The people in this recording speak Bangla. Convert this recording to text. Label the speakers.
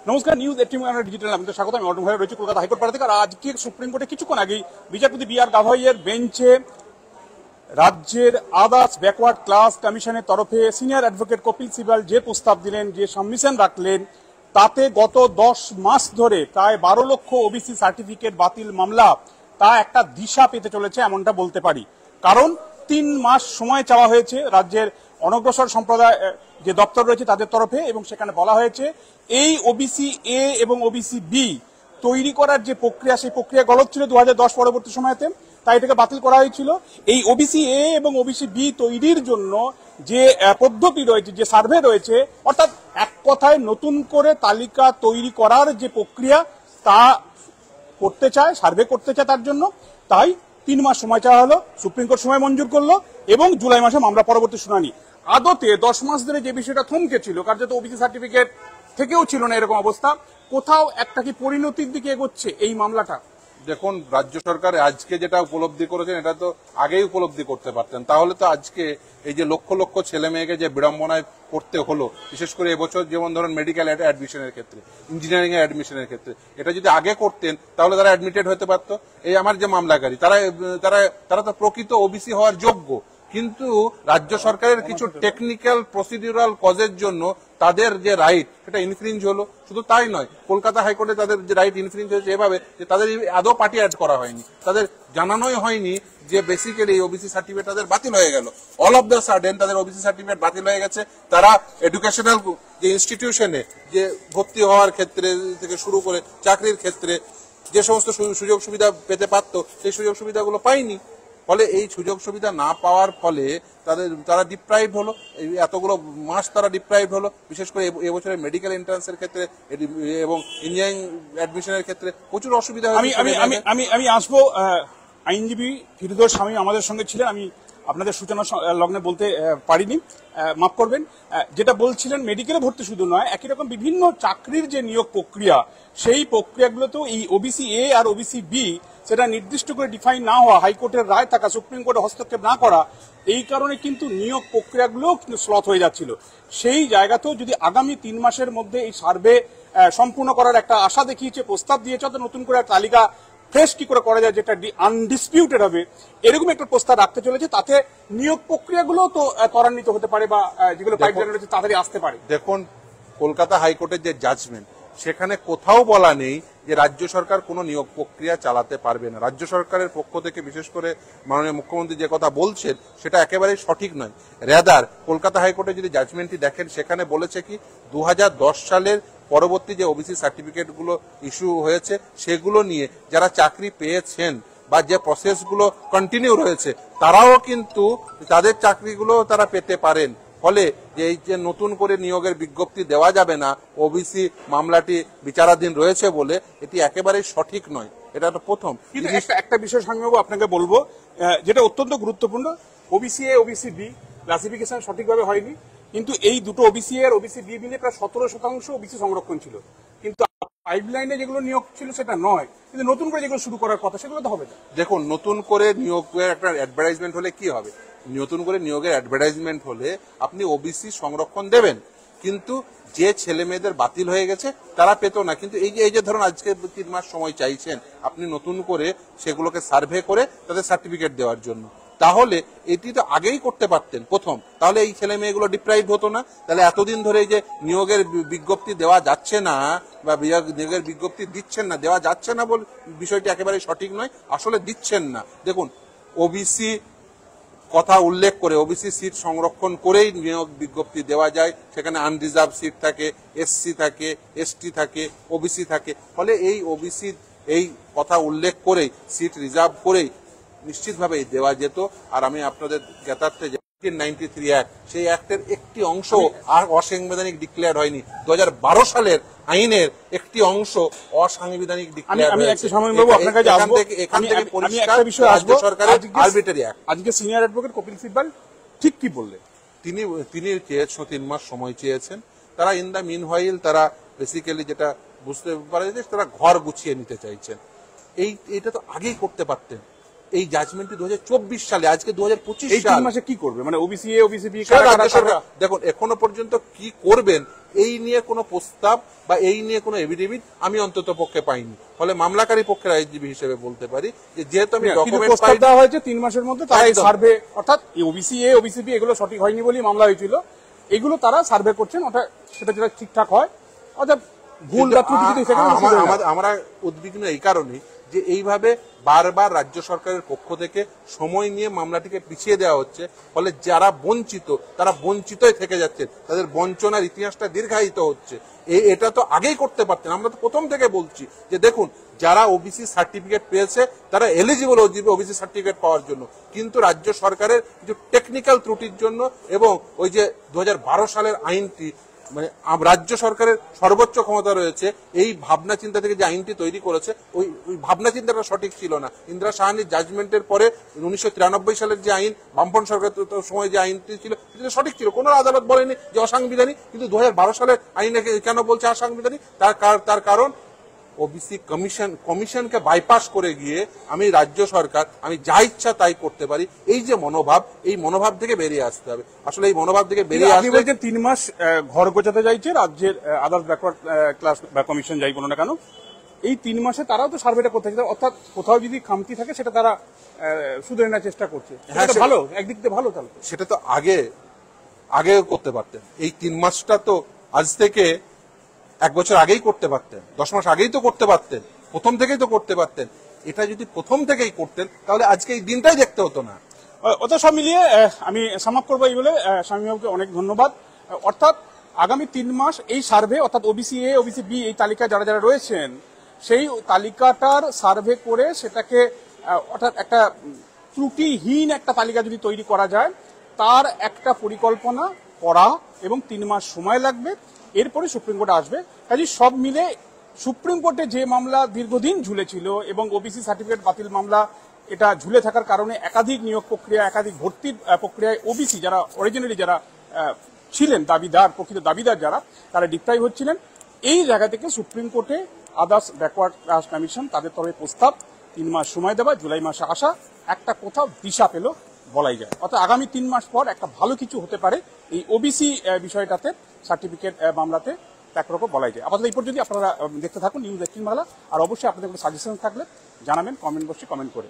Speaker 1: নমস্কার, নিউজ 18 ডিজিটাল আপনাদের স্বাগত। আমি অর্ণব ভাই রয়েছি কলকাতা হাইকোর্ট পাড়া থেকে। আর আজকে সুপ্রিম কোর্টে কিছুক্ষণ আগেই বিচারপতি বি.আর. গাভাইয়ের বেঞ্চে রাজ্যের আদার্স ব্যাকওয়ার্ড ক্লাস কমিশনের তরফে সিনিয়র অ্যাডভোকেট কপিল সিবাল যে প্রস্তাব দিলেন, যে সাবমিশন রাখলেন, তাতে গত 10 মাস ধরে প্রায় 12 লক্ষ ওবিসি সার্টিফিকেট বাতিল মামলা তা একটা দিশা পেতে চলেছে এমনটা বলতে পারি। কারণ 3 মাস সময় চাওয়া হয়েছে রাজ্যের অনগ্রসর সম্প্রদায় যে দপ্তর রয়েছে তাদের তরফে, এবং সেখানে বলা হয়েছে এই ওবিসি এ এবং ওবিসি বি তৈরি করার যে প্রক্রিয়া, সেই প্রক্রিয়া গলত ছিল 2010 পরবর্তী সময়তে, তাই এটাকে বাতিল করা হয়েছিল। এই ওবিসি এ এবং ওবিসি বি তৈরির জন্য যে পদ্ধতি রয়েছে, যে সার্ভে রয়েছে, অর্থাৎ এক কথায় নতুন করে তালিকা তৈরি করার যে প্রক্রিয়া তা করতে চায়, সার্ভে করতে চায়, তার জন্য তাই 3 মাস সময় চাওয়া হলো। সুপ্রিম কোর্ট সময় মঞ্জুর করলো এবং জুলাই মাসে মামলা পরবর্তী শুনানি। আদতে 10 মাস ধরে যে বিষয়টা থমকে ছিল, কার্যত ওবিসি সার্টিফিকেট থেকেও ছিল না এরকম অবস্থা, কোথাও একটা কি পরিণতির দিকে এগোচ্ছে এই মামলাটা?
Speaker 2: দেখুন, রাজ্য সরকার আজকে যেটা উপলব্ধি করেছেন এটা তো আগেই উপলব্ধি করতে পারতেন। তাহলে তো আজকে এই যে লক্ষ লক্ষ ছেলে মেয়েকে যে বিড়ম্বনায় পড়তে হলো, বিশেষ করে এবছর যেমন ধরুন মেডিকেল অ্যাডমিশনের ক্ষেত্রে, ইঞ্জিনিয়ারিং এর অ্যাডমিশনের ক্ষেত্রে, এটা যদি আগে করতেন তাহলে তারা অ্যাডমিটেড হতে পারতো। এই আমার যে মামলাকারী তারা তো প্রকৃত ওবিসি হওয়ার যোগ্য, কিন্তু রাজ্য সরকারের কিছু টেকনিক্যাল প্রসিডিউরাল কজের জন্য তাদের যে রাইট সেটা ইনফ্রিঞ্জ হলো। শুধু তাই নয়, কলকাতা হাইকোর্টে তাদের যে রাইট ইনফ্রিঞ্জ হয়েছে এভাবে যে তাদের আদৌ পার্টি অ্যাড করা হয়নি, তাদের জানানোই হয়নি যে বেসিক্যালি ওবিসি সার্টিফিকেট তাদের বাতিল হয়ে গেল। অল অফ দ্য সাডেন তাদের ওবিসি সার্টিফিকেট বাতিল হয়ে গেছে। তারা এডুকেশনাল যে ইনস্টিটিউশনে যে ভর্তি হওয়ার ক্ষেত্রে থেকে শুরু করে চাকরির ক্ষেত্রে যে সমস্ত সুযোগ সুবিধা পেতে পারত, সেই সুযোগ সুবিধাগুলো পায়নি। ফলে এই সুযোগ সুবিধা না পাওয়ার ফলে তারা ডিপ্রাইভ হলো, এতগুলো মাস তারা ডিপ্রাইভ হলো। বিশেষ করে এবছরের মেডিকেল এন্ট্রান্সের ক্ষেত্রে এবং ইঞ্জিনিয়ারিং অ্যাডমিশনের ক্ষেত্রে প্রচুর অসুবিধা।
Speaker 1: আমি আসবো, আইনজীবী ফিরদৌস স্বামী আমাদের সঙ্গে ছিলেন, আমি আপনাদের সূচনা লগ্নে বলতে পারিনি, মাফ করবেন। যেটা বলছিলেন, মেডিকেলে ভর্তি শুধু নয়, একই রকম বিভিন্ন চাকরির যে নিয়োগ প্রক্রিয়া, সেই প্রক্রিয়াগুলোতেও এই ওবিসি এ আর ওবিসি বি সেটা নির্দিষ্ট করে ডিফাইন না হওয়া, হাইকোর্টের রায় থাকা, সুপ্রিম কোর্টে হস্তক্ষেপ না করা, এই কারণে কিন্তু নিয়োগ প্রক্রিয়াগুলো কিন্তু স্লথ হয়ে যাচ্ছিল। সেই জায়গাতেও যদি আগামী 3 মাসের মধ্যে এই সার্ভে সম্পূর্ণ করার একটা আশা দেখিয়েছে, প্রস্তাব দিয়েছে, অর্থাৎ নতুন করে তালিকা ফ্রেশ কি করে করা যায় যেটা আনডিসপিউটেড হবে, এরকম একটা প্রস্তাব রাখতে চলেছে, তাতে নিয়োগ প্রক্রিয়াগুলো তো ত্বরান্বিত হতে পারে বা যেগুলো পাইপলাইনে রয়েছে তাড়াতাড়ি আসতে পারে।
Speaker 2: দেখুন, কলকাতা হাইকোর্টের যে জাজমেন্ট, সেখানে কোথাও বলা নেই যে রাজ্য সরকার কোনো নিয়োগ প্রক্রিয়া চালাতে পারবে না। রাজ্য সরকারের পক্ষ থেকে বিশেষ করে মাননীয় মুখ্যমন্ত্রী যে কথা বলছেন সেটা একেবারেই সঠিক নয়। রেদার কলকাতা হাইকোর্টে যদি জাজমেন্টটি দেখেন, সেখানে বলেছে কি 2010 সালের পরবর্তী যে ওবিসি সার্টিফিকেটগুলো ইস্যু হয়েছে সেগুলো নিয়ে যারা চাকরি পেয়েছেন বা যে প্রসেসগুলো কন্টিনিউ রয়েছে, তারাও কিন্তু তাদের চাকরিগুলো তারা পেতে পারেন। ফলে এই যে নতুন করে নিয়োগের বিজ্ঞপ্তি দেওয়া যাবে না, ওবিসি মামলাটি বিচারাধীন রয়েছে বলে, এটি একেবারেই সঠিক নয়। এটা তো প্রথম।
Speaker 1: কিন্তু একটা বিষয় সঙ্গে আপনাকে বলবো, যেটা অত্যন্ত গুরুত্বপূর্ণ, OBC A OBC B classification সঠিকভাবে হয়নি, কিন্তু এই দুটো ওবিসি এর ওবিসি বি মিলে প্রায় 17% ওবিসি সংরক্ষণ ছিল, কিন্তু পাইপলাইনে যেগুলো নিয়োগ ছিল সেটা নয়। কিন্তু নতুন করে যেগুলো শুরু করার কথা সেগুলো তো হবে না।
Speaker 2: দেখুন, নতুন করে নিয়োগের একটা অ্যাডভার্টাইজমেন্ট হলে কি হবে? নতুন করে নিয়োগের অ্যাডভার্টাইজমেন্ট হলে আপনি ওবিসি সংরক্ষণ দেবেন, কিন্তু যে ছেলে মেয়েদের বাতিল হয়ে গেছে তারা পেত না। কিন্তু এই যে ধরুন আজকে 3 মাস সময় চাইছেন আপনি নতুন করে সেগুলোকে সার্ভে করে তাদের সার্টিফিকেট দেওয়ার জন্য, তাহলে এটি তো আগেই করতে পারতেন প্রথম, তাহলে এই ছেলে মেয়েগুলো ডিপ্রাইভ হতো না। তাহলে এতদিন ধরে এই যে নিয়োগের বিজ্ঞপ্তি দেওয়া যাচ্ছে না বা নিয়োগের বিজ্ঞপ্তি দিচ্ছেন না, দেওয়া যাচ্ছে না বলে বিষয়টি একেবারে সঠিক নয়, আসলে দিচ্ছেন না। দেখুন, ওবিসি কথা উল্লেখ করে ওবিসি সিট সংরক্ষণ করেই নিয়োগ বিজ্ঞপ্তি দেওয়া যায়। সেখানে আনরিজার্ভ সিট থাকে, এসসি থাকে, এসটি থাকে, ওবিসি থাকে। ফলে এই ওবিসি এই কথা উল্লেখ করেই, সিট রিজার্ভ করেই নিশ্চিতভাবে দেওয়া যেত। আর আমি আপনাদের জ্ঞাতার্থে 1993 অ্যাক্ট, সেই অ্যাক্টের একটি অংশ আর অসাংবিধানিক ডিক্লেয়ার হয়নি। 2012 সালের আইনের একটি অংশ অসাংবিধানিক ডিক্লেয়ার হয়েছে। এখান থেকে পরিষ্কার রাজ্য সরকারের আরবিট্রারি অ্যাক্ট।
Speaker 1: আজকে সিনিয়র অ্যাডভোকেট কপিল সিব্বল ঠিক কি বললেন?
Speaker 2: তিনি চেয়েছেন 3 মাস সময় চেয়েছেন। তারা ইন দ্য মিন হোয়াইল তারা বেসিক্যালি যেটা বুঝতে পারা যায় তারা ঘর গুছিয়ে নিতে চাইছেন। এইটা তো আগেই করতে পারতেন। এই জাজমেন্টটি 2024 সালে, আজকে 2025 সাল।
Speaker 1: এই মাসে কি করবে? মানে ওবিসি এ ওবিসি বি
Speaker 2: দেখুন, এখনো পর্যন্ত কি করবেন এই নিয়ে কোনো প্রস্তাব বা এই নিয়ে কোনো এভিডেভিট আমি অন্তত পক্ষে পাইনি। ফলে মামলাকারী পক্ষের আইনজীবী হিসেবে বলতে পারি যে যেহেতু আমি
Speaker 1: কিন্তু
Speaker 2: ডকুমেন্ট
Speaker 1: প্রস্তাব দেওয়া হয়েছে 3 মাসের মধ্যে তারা এই
Speaker 2: একদম।
Speaker 1: সার্ভে, অর্থাৎ ওবিসি এ ওবিসি বি এগুলো সঠিক হয়নি বলেই মামলা হয়েছিল, এগুলো তারা সার্ভে করছেন, অর্থাৎ সেটা যেটা ঠিকঠাক হয়, অর্থাৎ ভুল বা ত্রুটি যদি সেখানে
Speaker 2: আমরা উদ্বিগ্ন এই কারণে যে এইভাবে বারবার রাজ্য সরকারের পক্ষ থেকে সময় নিয়ে মামলাটিকে পিছিয়ে দেওয়া হচ্ছে, ফলে যারা বঞ্চিত তারা বঞ্চিতই থেকে যাচ্ছে, তাদের বঞ্চনার ইতিহাসটা দীর্ঘায়িত হচ্ছে। এটা তো আগেই করতে পারতেন। আমরা তো প্রথম থেকে বলছি যে দেখুন, যারা ওবিসি সার্টিফিকেট পেয়েছে তারা এলিজিবল ওবিসি সার্টিফিকেট পাওয়ার জন্য, কিন্তু রাজ্য সরকারের কিছু টেকনিক্যাল ত্রুটির জন্য এবং ওই যে 2012 সালের আইনটি, মানে রাজ্য সরকারের সর্বোচ্চ ক্ষমতা রয়েছে, এই ভাবনা চিন্তা থেকে যে আইনটি তৈরি করেছে ওই ভাবনা চিন্তাটা সঠিক ছিল না। ইন্দিরা সাহানির জাজমেন্টের পরে 1993 সালের যে আইন, বামফ্রন্ট সরকার সময় যে আইনটি ছিল সেটা সঠিক ছিল, কোনো আদালত বলেনি যে অসাংবিধানিক, কিন্তু 2012 সালের আইনে কেন বলছে অসাংবিধানিক? তার কারণ ওবিসি কমিশনকে বাইপাস করে গিয়ে আমি রাজ্য সরকার আমি যা ইচ্ছা তাই করতে পারি, এই যে মনোভাব, এই মনোভাব থেকে বেরিয়ে আসতে হবে। আসলে এই মনোভাব থেকে বেরিয়ে
Speaker 1: আপনি
Speaker 2: আসতে
Speaker 1: বলছেন 3 মাস ঘর গোছাতে চাইছে রাজ্যের আদার্স ব্যাকওয়ার্ড ক্লাস বা কমিশন যাই বলো না কেন, এই 3 মাসে তারাও তো সার্ভেটা করতে চাইছে, অর্থাৎ কোথাও যদি খামতি থাকে সেটা তারা শুধরে নেওয়ার চেষ্টা করছে।
Speaker 2: হ্যাঁ,
Speaker 1: সেটা ভালো, একদিক দিয়ে ভালো। তাহলে
Speaker 2: সেটা তো আগে করতে পারতেন। এই 3 মাসটা তো আজ থেকে 1 বছর আগেই করতে পারতেন, 10 মাস আগেই তো করতে পারতেন, প্রথম থেকেই তো করতে পারতেন। এটা যদি প্রথম থেকেই করতেন তাহলে আজকে এই দিনটাই দেখতে হতো না।
Speaker 1: অত সব মিলিয়ে আমি সামাপ করবো এই বলে স্বামীবাবুকে অনেক ধন্যবাদ। অর্থাৎ আগামী 3 মাস এই সার্ভে, অর্থাৎ ওবিসি এ ওবিসি বি এই তালিকায় যারা যারা রয়েছেন সেই তালিকাটার সার্ভে করে সেটাকে অর্থাৎ একটা ত্রুটিহীন একটা তালিকা যদি তৈরি করা যায়, তার একটা পরিকল্পনা করা এবং 3 মাস সময় লাগবে, এরপরে সুপ্রিম কোর্টে আসবে। কাজে সব মিলে সুপ্রিম কোর্টে যে মামলা দীর্ঘদিন ঝুলেছিল এবং ওবিসি সার্টিফিকেট বাতিল মামলা, এটা ঝুলে থাকার কারণে একাধিক নিয়োগ প্রক্রিয়া, একাধিক ভর্তির প্রক্রিয়ায় ওবিসি যারা অরিজিনালি যারা ছিলেন দাবিদার, প্রকৃত দাবিদার যারা, তারা ডিপ্রাইভ হচ্ছিলেন। এই জায়গা থেকে সুপ্রিম কোর্টে আদার্স ব্যাকওয়ার্ড ক্লাস কমিশন তাদের তরফে প্রস্তাব 3 মাস সময় দেওয়া, জুলাই মাসে আসা, একটা কোথাও দিশা পেল বলাই যায়। অর্থাৎ আগামী 3 মাস পর একটা ভালো কিছু হতে পারে এই ওবিসি বিষয়টাতে, সার্টিফিকেট মামলাতে একরকম বলাই যায়। আপাতত এই পর্যন্ত আপনারা দেখতে থাকুন নিউজ 18 বাংলা। আর অবশ্যই আপনাদের কোনো সাজেশন থাকলে জানাবেন কমেন্ট বক্সে কমেন্ট করে।